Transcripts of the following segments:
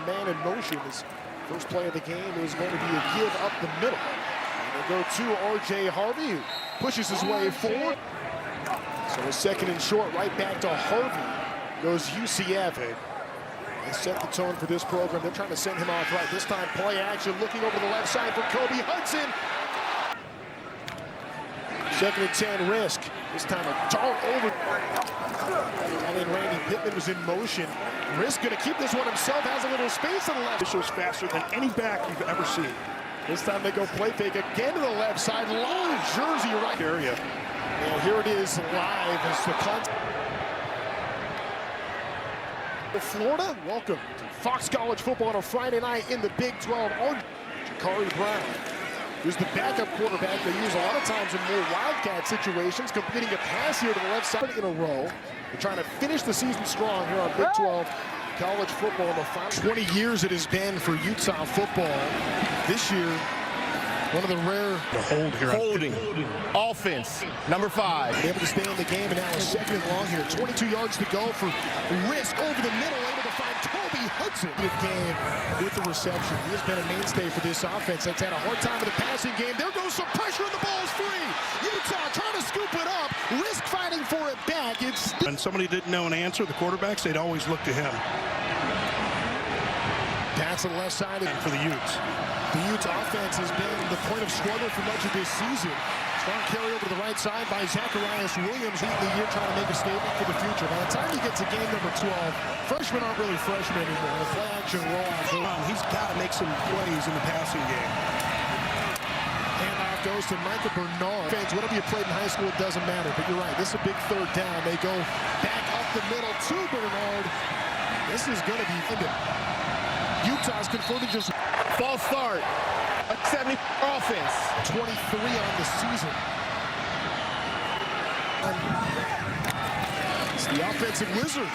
man in motion. His first play of the game is going to be a give up the middle. And they go to R.J. Harvey, who pushes his way forward. So a second and short, right back to Harvey. Goes UCF. They set the tone for this program. They're trying to send him off right. This time, play action, looking over the left side for Kobe Hudson. Second and 10, risk. This time a dart over. And then Randy Pittman was in motion. Risk gonna keep this one himself, has a little space on the left. This was faster than any back you've ever seen. This time they go play fake again to the left side. Long jersey right area. And here it is live as the punt. Florida, welcome to Fox College Football on a Friday night in the Big 12. Jakari Brown, who's the backup quarterback they use a lot of times in more wildcat situations, completing a pass here to the left side in a row. They're trying to finish the season strong here on Big 12 college football. In the final 20 years it has been for Utah football. This year, one of the rare holding offense, number 5. Able to stay in the game, and now a second and long here. 22 yards to go for Risk over the middle, able to find Kobe Hudson. Good game with the reception. He has been a mainstay for this offense that's had a hard time in the passing game. There goes some pressure, and the ball's free. Utah trying to scoop it up. Risk fighting for it back. When somebody didn't know an answer, the quarterbacks, they'd always look to him. Pass on the left side. And for the Utes. The Utes offense has been the point of struggle for much of this season. Strong carry over to the right side by Zacharias Williams. Leading the year trying to make a statement for the future. By the time he gets to game number 12, freshmen aren't really freshmen anymore. The play action rollout. He's got to make some plays in the passing game. Handoff goes to Michael Bernard. Fans, whatever you played in high school, it doesn't matter. But you're right, this is a big third down. They go back up the middle to Bernard. This is going to be ended. Utah's converted just False start. A 70 offense. 23 on the season. It's the offensive wizard.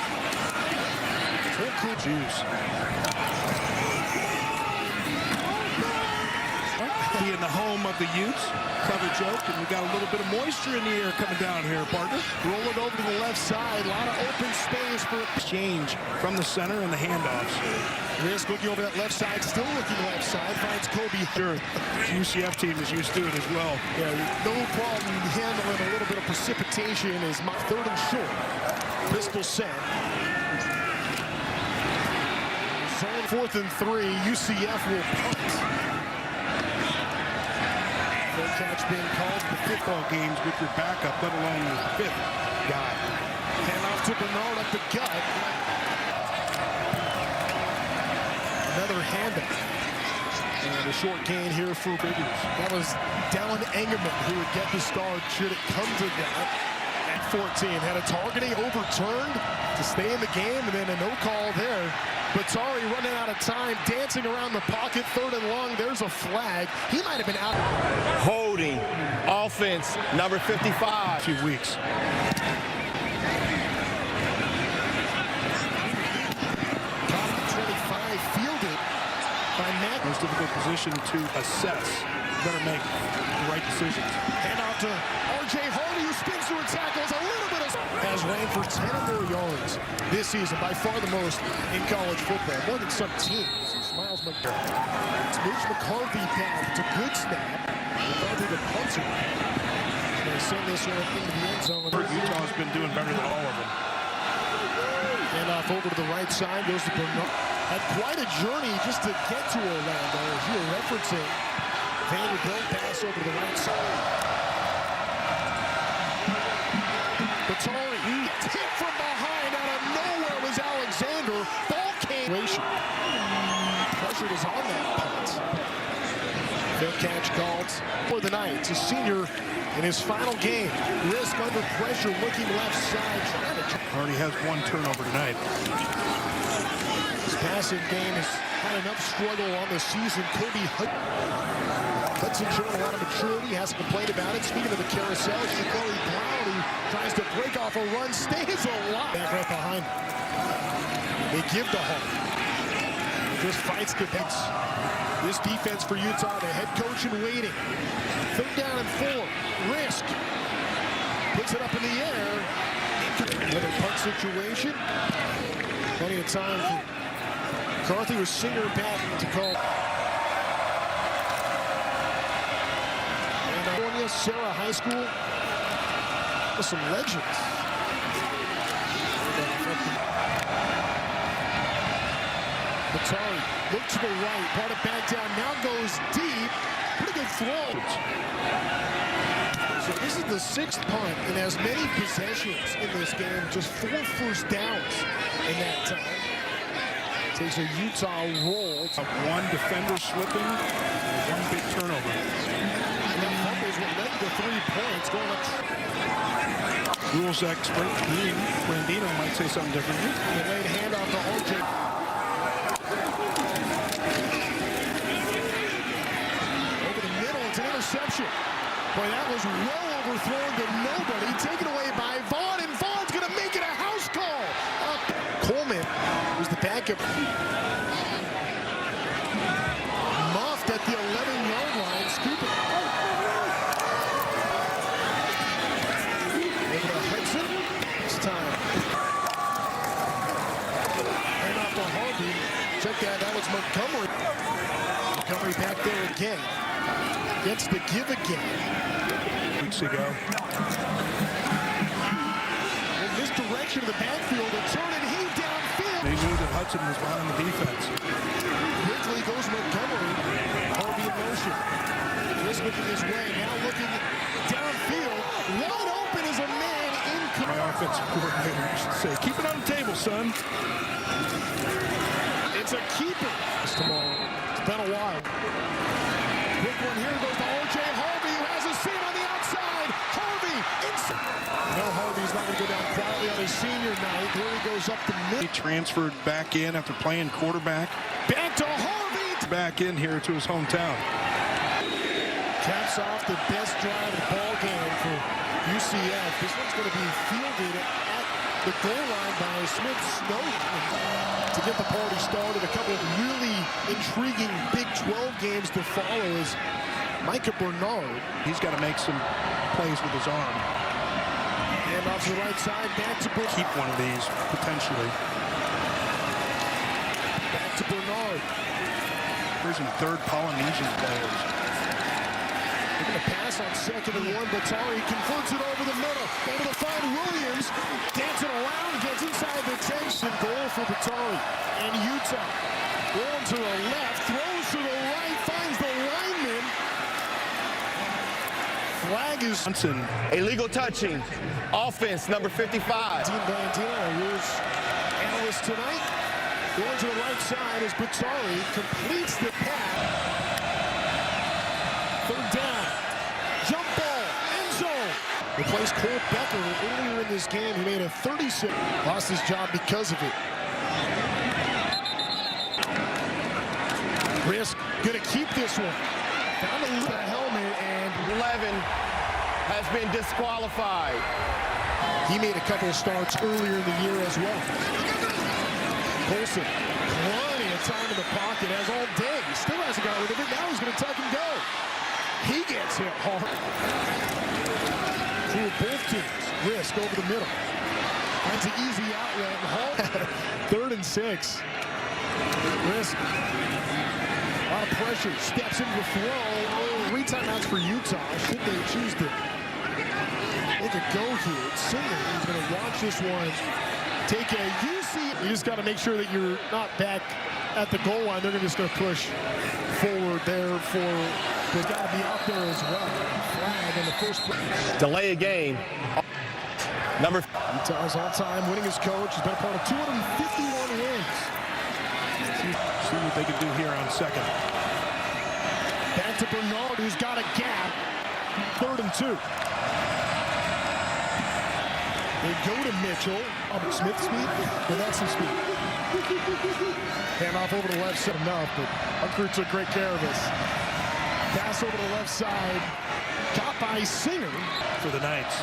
Being the home of the Utes, clever joke, and we got a little bit of moisture in the air coming down here, partner. Roll it over to the left side. A lot of open space for exchange from the center and the handoffs. Risk looking over that left side, still looking left side, finds Kobe. Sure, the UCF team is used to it as well. Yeah, no problem handling a little bit of precipitation is my third and short. Pistol set. Zone 4th and 3, UCF will punt. Full catch being called for the football games with your backup, let alone your 5th guy. Handoff to Bernard up the gut. Another handoff. And a short gain here for Biggers. That was Dallin Engerman who would get the start should it come to that at 14. Had a targeting overturned to stay in the game, and then a no call there. Batari running out of time, dancing around the pocket, 3rd and long. There's a flag. He might have been out. Holding offense, number 55. 2 weeks. Most difficult position to assess. Better make the right decisions. Hand off to R.J. Harvey, who spins through and tackles a little bit of... Has ran for 10 or more yards this season, by far the most in college football. More than some teams. Miles McCarthy. It's Mitch McCarthy down. It's a good snap. McCarthy the punter. They send this one into the end zone. Utah's been doing better than all of them. Hand off over to the right side. Goes to Bernard. Had quite a journey just to get to Orlando, as you were referencing. Vanderbilt pass over to the right side. Batari gets hit from behind. Out of nowhere was Alexander. Ball came. Pressure was on that punt. Fair catch called for the night. It's a senior in his final game. Risk under pressure, looking left side. Already has 1 turnover tonight. His passing game has had enough struggle on the season. Kobe Hudson showing a lot of maturity, hasn't complained about it. Speaking of the carousel, Jakari Brown, who tries to break off a run, stays alive. Back right behind him. They give to Hall. Just fights defense. This defense for Utah, the head coach in waiting. 3rd down and 4. Risk. Puts it up in the air. Another punt situation. Plenty of time for McCarthy was Singer back to call. And California, Sarah High School with some legends. Batari looked to the right, brought it back down, now goes deep. Pretty good throw. So this is the 6th punt and as many possessions in this game, just 4 first downs in that time. Takes a Utah roll. One defender slipping, one big turnover. And then fumbles what led to 3 points going up. Rules expert Dean Brandino might say something differently. And the late handoff to OJ. Over the middle, it's an interception. Boy, that was well overthrown to nobody. Taken away by Vaughn, and Vaughn's going to make it a house call. Coleman was the backup. Muffed at the 11-yard line, scooping. Over to Hudson. This time. And off to Harvey. Check that was Montgomery. Montgomery back there again. Gets the give again. Weeks ago. In this direction of the backfield, a turn and he downfield. They knew that Hudson was behind the defense. Quickly goes Montgomery. Harvey in motion. Just looking his way. Now looking downfield. Wide open is a man in. My offensive coordinator should say, keep it on the table, son. It's a keeper. It's tomorrow. It's been a while. Quick one here goes to O.J. Harvey, who has a seat on the outside. Harvey inside. No, Harvey's not going to go down quietly on his senior night. Here he goes up the middle. He transferred back in after playing quarterback. Back to Harvey. Back in here to his hometown. Caps off the best drive of the ball game for UCF. This one's going to be fielded at the goal line by Smith Snowden to get the party started. A couple of really intriguing Big 12 games to follow is Micah Bernard. He's got to make some plays with his arm. And off to the right side, back to Bernard. Keep one of these, potentially. Back to Bernard. Here's some third Polynesian players. They're going to pass on 2nd and 1. Batari converts it over the middle. Able to find Williams. Dancing around, gets inside the 10. Goal for Batari. And Utah going to the left, throws to the right, finds the lineman. Flag is Johnson. Illegal touching. Offense, number 55. Dean Blandino, here's analyst tonight. Going to the right side as Batari completes the pass. 3rd down. Jump ball. End zone. Replaced Cole Becker earlier in this game. He made a 36. Lost his job because of it. Risk going to keep this one. Found a helmet and 11 has been disqualified. he made a couple of starts earlier in the year as well. Colson, plenty of time in the pocket, has all day. Still hasn't got rid of it. Now he's going to tuck and go. He gets hit hard. Through both teams. Risk over the middle. Finds an easy outlet. And Hall 3rd and 6. Risk. A lot of pressure. Steps into the throw. 3 timeouts for Utah. Should they choose to make a go here? It's Singer. He's going to watch this one. Take a UC. You just got to make sure that you're not back at the goal line. They're just going to push forward there for. They've got to be out there as well. Flag on the first play. Delay a game. Number. Utah's all time winning his coach. He's been a part of 251 wins. See what they can do here on 2nd. Back to Bernard, who's got a gap. 3rd and 2. They go to Mitchell. Smith speed, but that's some speed. Hand off over to the left side enough, but Hunker took great care of us. Pass over to the left side. Caught by Singer. For the Knights.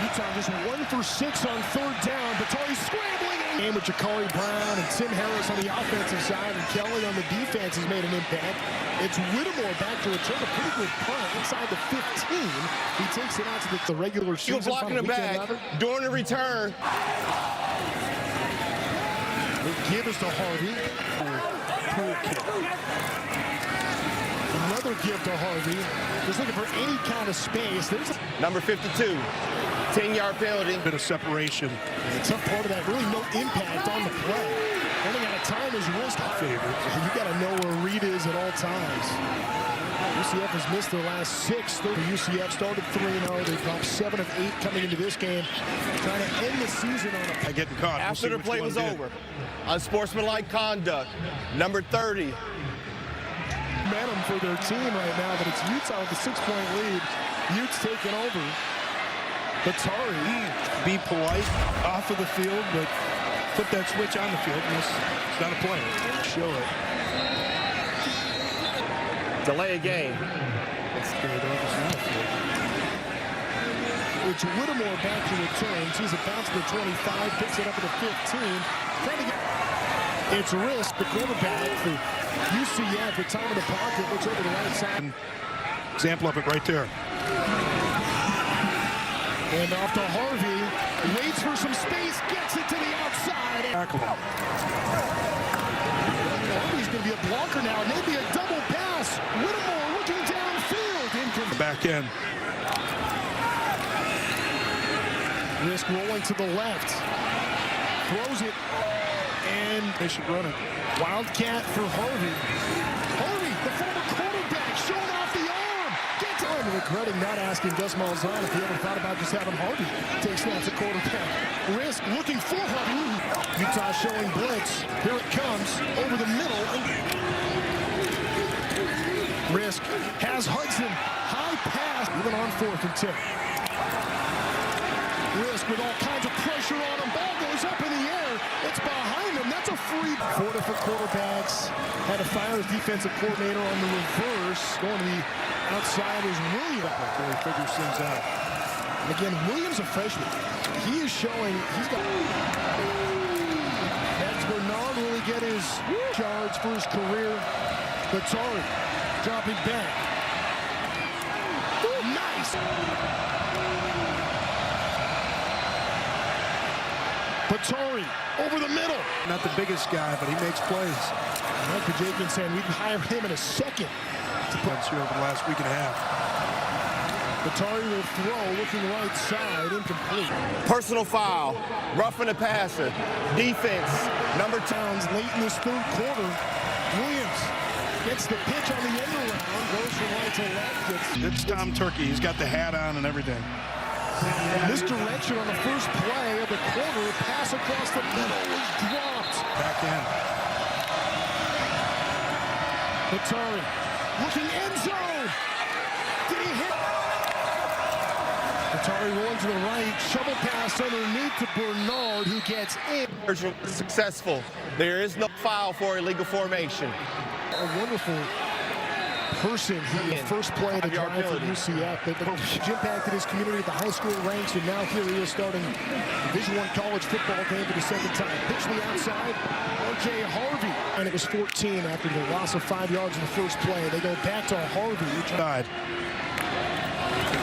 Utah just 1 for 6 on 3rd down. Batari scrambling. Game with Jakari Brown and Tim Harris on the offensive side, and Kelly on the defense has made an impact. It's Whittemore back to return a pretty good punt inside the 15. He takes it out to the regular season. Blocking the bag during the return. give is to Harvey. Pool kick. Another give to Harvey. Just looking for any kind of space. There's Number 52, 10-yard penalty. Bit of separation. the tough part of that, really no impact on the play. Running out of time is wrist favorite. You got to know where Reed is at all times. UCF has missed their last 6. UCF started 3-0. They dropped 7 of 8 coming into this game. Trying to end the season on a... Getting caught. After the play was over, unsportsmanlike conduct. Number 30. Momentum for their team right now, but it's Utah with a 6-point lead. Utes taking over. Batari. Be polite off of the field, but flip that switch on the field. It's not a player. Show it. Delay a game. It's Whittemore back to return. Sees it bounce to the 25, picks it up at the 15. Trying to get... It's Risk, the quarterback for UCF. The time of the pocket looks over the right side. Example of it right there. And off to Harvey. Waits for some space, gets it to the outside. Harvey's going to be a blocker now. Maybe a double pass. Whittemore looking downfield. The back end. Risk rolling to the left. Throws it. And They should run it. Wildcat for Harvey. Harvey, the former quarterback, showing off the arm. Gets on. Regretting not asking Gus Malzahn if he ever thought about just having Harvey take snaps at quarterback. Risk looking for Harvey. Utah showing blitz. Here it comes over the middle. Risk has Hudson. High pass. Even on 4th and 10. Risk with all kinds of pressure on him. Ball goes up in the air. It's behind him. That's a free. 4 different quarterbacks. Had to fire his defensive coordinator on the reverse. Going to the outside is Williams. Until he figures things out. And again, Williams a freshman. He is showing he's got. That's Bernard will he get his yards for his career. Batari dropping back. Nice. Batari over the middle. Not the biggest guy, but he makes plays. Mike Pajakian saying we can hire him in a second. That's here over the last week and a half. Batari will throw, looking right side, incomplete. Personal foul. Roughing the passer. Defense. Number 10. Towns late in this 3rd quarter. Williams gets the pitch on the end around, goes from right to left. It's Tom Turkey. He's got the hat on and everything. Misdirection on the first play of the quarter. Pass across the middle was dropped. Back in. Batari looking end zone. Did he hit? Batari rolling to the right. Shovel pass underneath to Bernard, who gets in. Successful. There is no foul for illegal formation. A wonderful person. He first play of the drive for UCF. But impacted his community at the high school ranks, and now here he is starting Division I college football game for the 2nd time. Pitch to the outside, R.J. Harvey. And it was 14 after the loss of 5 yards in the first play. They go back to Harvey. Side.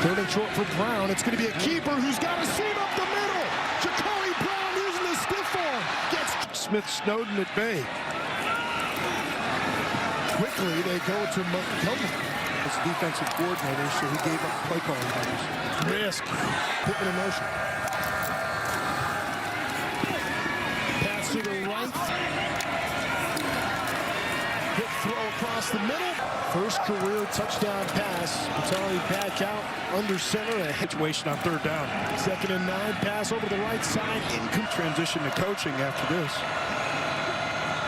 3rd and short for Brown. It's going to be a keeper who's got a seam up the middle. Ja'Cory Brown using the stiff arm. Gets Smith Snowden at bay. quickly. They go to Montgomery. As the defensive coordinator, so he gave up play calling numbers. Risk. Pippin in motion. Pass to the right. Quick throw across the middle. First career touchdown pass. Batari back out under center. A Situation on 3rd down. 2nd and 9. Pass over to the right side. Transition to coaching after this.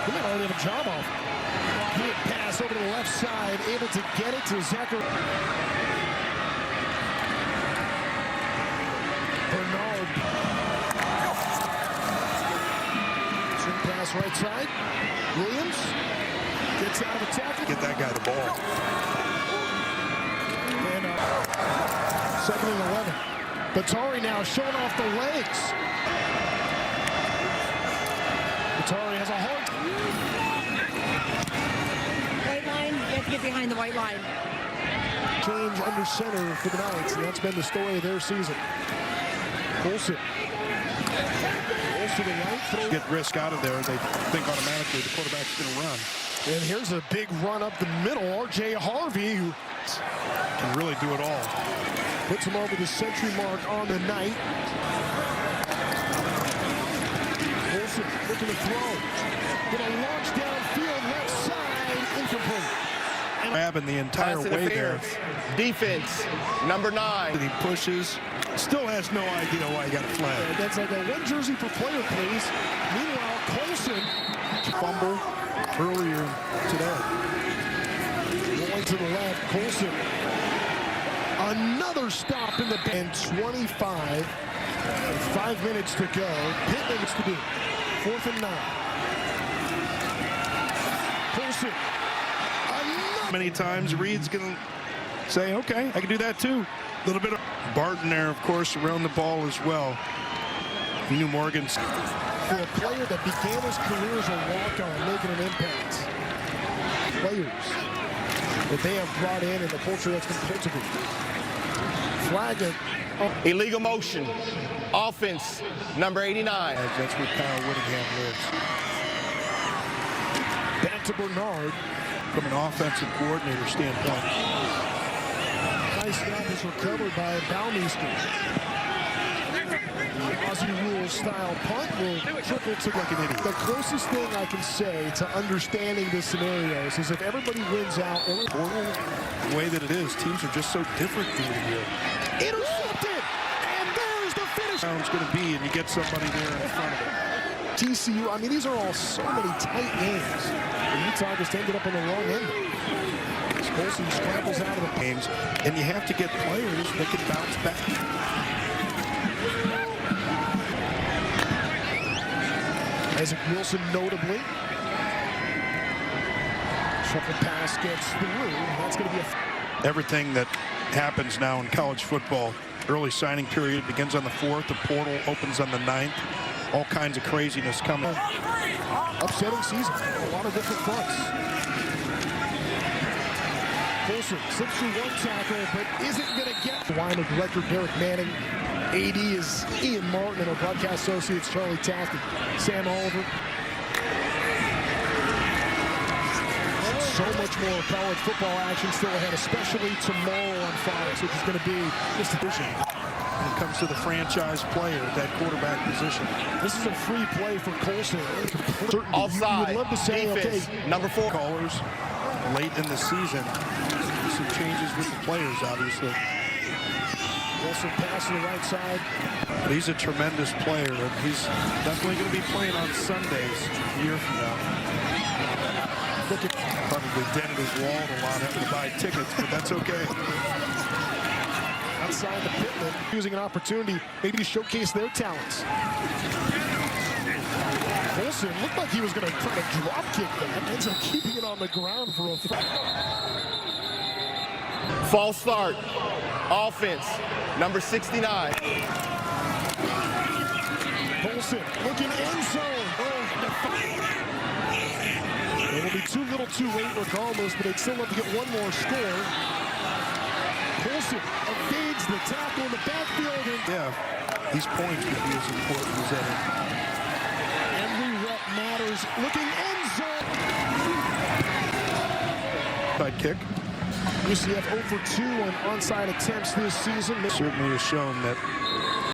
He might already have a job off. Good pass over to the left side. Able to get it to Zachary. Bernard. Swing pass right side. Williams gets out of the tackle. Get that guy the ball. And 2nd and 11. Batari now showing off the legs. Batari has a hard. White line, you have to get behind the white line. Change under center for the Knights, and that's been the story of their season. Olsen Goes to the right. Throw. Get risk out of there. They think automatically the quarterback's going to run. And here's a big run up the middle. R.J. Harvey, who Can really do it all. puts him over the century mark on the night. Wilson looking to throw. Gonna launch downfield, left side, incomplete. Grabbing the entire Pass way there. interference. Defense, number 9. And he pushes. Still has no idea why he got a flag. That's like a one jersey per player, please. Meanwhile, Colson Fumble earlier today. going to the left. Colson. Another stop in the bend. 25. And 5 minutes to go. Pittman needs to do 4th and 9. Colson. Many times Reed's going to say, okay, I can do that too. A little bit of Barton there, of course, around the ball as well. He knew Morgan's. For a player that began his career as a walk-on, making an impact. Players that they have brought in and the culture that's been cultivated. Flag it. Illegal motion. Offense, number 89. That's where Kyle Whittingham lives. Back to Bernard. From an offensive coordinator standpoint. Nice snap is recovered by Baumeister. The Aussie rules style punt will trickle to like an idiot. The closest thing I can say to understanding the scenarios is if everybody wins out, The way that it is, teams are just so different through the year. intercepted, and there's the finish. How it's going to be, and you get somebody there in front of it. TCU, I mean, these are all so many tight games. And Utah just ended up on the wrong end. Colson scrambles out of the games, and you have to get players that can bounce back. Isaac Wilson notably. Shuffle pass gets through. That's going to be a... Everything that happens now in college football, early signing period begins on the 4th, the portal opens on the 9th. All kinds of craziness coming. Upsetting season, a lot of different fronts. Colson slips through one tackle, but isn't going to get... Line of director Derek Manning. AD is Ian Martin, and our broadcast associates Charlie Taft and Sam Oliver. So much more college football action still ahead, especially tomorrow on Fox, which is going to be just a vision. When it comes to the franchise player, that quarterback position. This is a free play for Colson. Offside. You would love to say, defense, okay, number 4. Callers late in the season. Some changes with the players, obviously. Wilson pass to the right side. But he's a tremendous player, and he's definitely going to be playing on Sundays a year from now. Look at Probably dented his wallet a lot having to buy tickets, but that's okay. outside the Pittman, using an opportunity maybe to showcase their talents. Wilson looked like he was going to try to drop kick that. Ends up keeping it on the ground for a False start. Offense, number 69. Wilson looking end zone. It will be too little too late regardless, but they'd still have to get one more score. Wilson evades the tackle in the backfield. And Yeah, these points would be as important as ever. every rep matters. Looking end zone. Side kick. UCF 0 for 2 on onside attempts this season. Certainly has shown that